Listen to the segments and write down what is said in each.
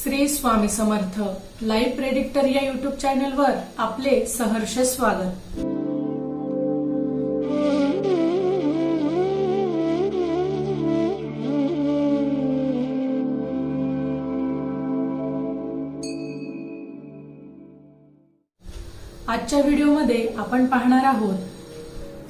Shri Swami Samarth live predictor या YouTube चॅनलवर आपले सहर्ष स्वागत। आजच्या व्हिडिओमध्ये आपण पाहणार आहोत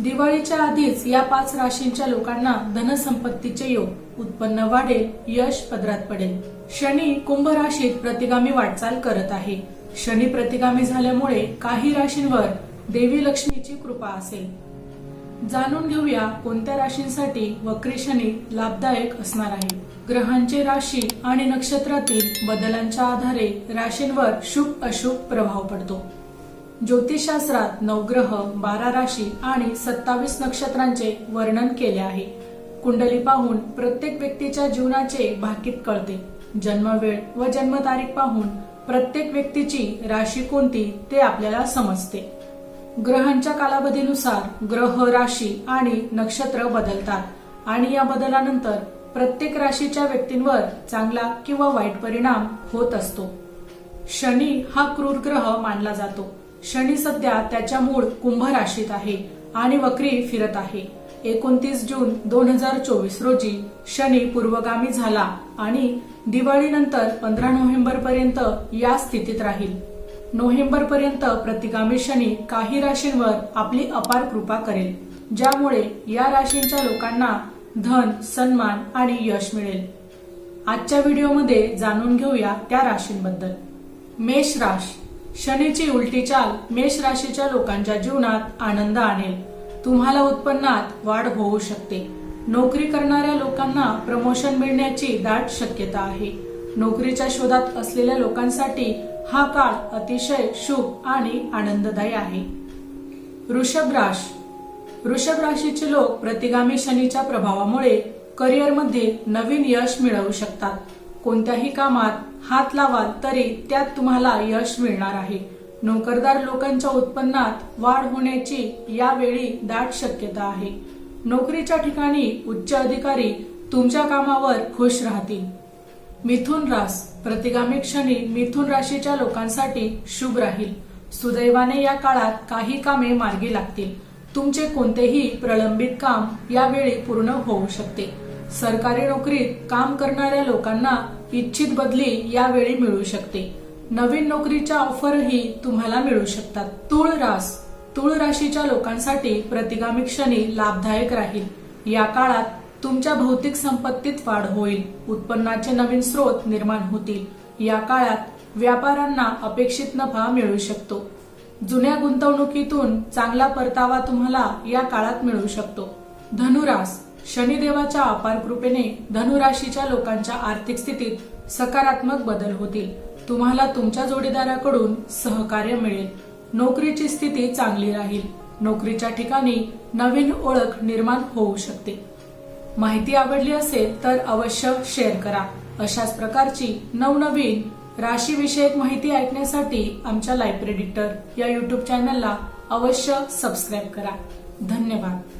दिवाळीच्या आधीच या 5 राशींच्या लोकांना धनसंपत्तीचे योग, उत्पन्न वाढेल, यश पदरात पडेल। शनी कुंभ राशीत प्रतिगामी वाटचाल करत आहे। शनी प्रतिगामी झाल्यामुळे काही राशींवर देवी लक्ष्मीची कृपा असेल। जाणून घेऊया कोणत्या राशींसाठी वक्री शनी लाभदायक असणार आहे। ग्रहांचे राशी आणि नक्षत्रातील बदलांच्या आधारे राशींवर शुभ अशुभ प्रभाव पडतो। ज्योतिषशास्त्रात 9 ग्रह, 12 राशी आणि 27 नक्षत्रांचे वर्णन केले आहे। कुंडली पाहून प्रत्येक व्यक्तीच्या जीवनाचे भाकीत कळते। जन्मवेळ व जन्मतारीख पाहून प्रत्येक व्यक्तीची राशी कोणती ते आपल्याला समजते। ग्रहांच्या कालावधीनुसार ग्रह, राशी आणि नक्षत्र बदलतात आणि या बदलानंतर प्रत्येक राशीच्या व्यक्तींवर चांगला किंवा वाईट परिणाम होत असतो। शनी हा क्रूर ग्रह मानला जातो। शनी सध्या त्याच्या मूळ कुंभ राशीत आहे आणि वक्री फिरत आहे। 29 जून 2024 रोजी शनी पूर्वगामी झाला आणि दिवाळीनंतर 15 नोव्हेंबर पर्यंत या स्थितीत राहील। नोव्हेंबर पर्यंत प्रतिगामी शनी काही राशींवर आपली अपार कृपा करेल, ज्यामुळे या राशींच्या लोकांना धन, सन्मान आणि यश मिळेल। आजच्या व्हिडिओमध्ये जाणून घेऊया त्या राशींबद्दल। मेष राशी। शनीची उलटी चाल मेष राशीच्या लोकांच्या जीवनात आनंद आणेल। तुम्हाला उत्पन्नात वाढ होऊ शकते। नोकरी करणाऱ्या लोकांना प्रमोशन मिळण्याची दाट शक्यता आहे। नोकरीच्या शोधात असलेल्या लोकांसाठी हा काळ अतिशय शुभ आणि आनंददायी आहे। वृषभ राशी। वृषभ राशीचे लोक प्रतिगामी शनीच्या प्रभावामुळे करिअरमध्ये नवीन यश मिळवू शकतात। कोणत्याही कामात हात लावाल तरी त्यात तुम्हाला यश मिळणार आहे। नोकरदार लोकांच्या उत्पन्नात वाढ होण्याची यावेळी दाट शक्यता आहे। नोकरीच्या ठिकाणी उच्च अधिकारी तुमच्या कामावर खुश राहतील। मिथुन राशी। प्रतिगामी शनी मिथुन राशीच्या लोकांसाठी शुभ राहील। सुदैवाने या काळात काही कामे मार्गी लागतील। तुमचे कोणतेही प्रलंबित काम यावेळी पूर्ण होऊ शकते। सरकारी नोकरीत काम करणाऱ्या लोकांना इच्छित बदली यावेळी मिळू शकते। नवीन नोकरीच्या ऑफरही तुम्हाला मिळू शकतात। तुळ राशी। तुळ राशीच्या लोकांसाठी प्रतिगामी शनी लाभदायक राहील। या काळात तुमच्या भौतिक संपत्तीत वाढ होईल। उत्पन्नाचे नवीन स्रोत निर्माण होतील। या काळात व्यापाऱ्यांना अपेक्षित नफा मिळू शकतो। जुन्या गुंतवणुकीतून चांगला परतावा तुम्हाला या काळात मिळू शकतो। धनुराशी। शनिदेवाच्या अपार कृपेने धनुराशीच्या लोकांच्या आर्थिक स्थितीत सकारात्मक बदल होतील। तुम्हाला तुमच्या जोडीदाराकडून सहकार्य मिळेल। नोकरीची स्थिती चांगली राहील। नोकरीच्या ठिकाणी नवीन ओळख निर्माण होऊ शकते। माहिती आवडली असेल तर अवश्य शेअर करा। अशाच प्रकारची नवनवीन राशीविषयक माहिती ऐकण्यासाठी आमच्या लाईव्ह प्रेडिक्टर या युट्यूब चॅनलला अवश्य सबस्क्राईब करा। धन्यवाद।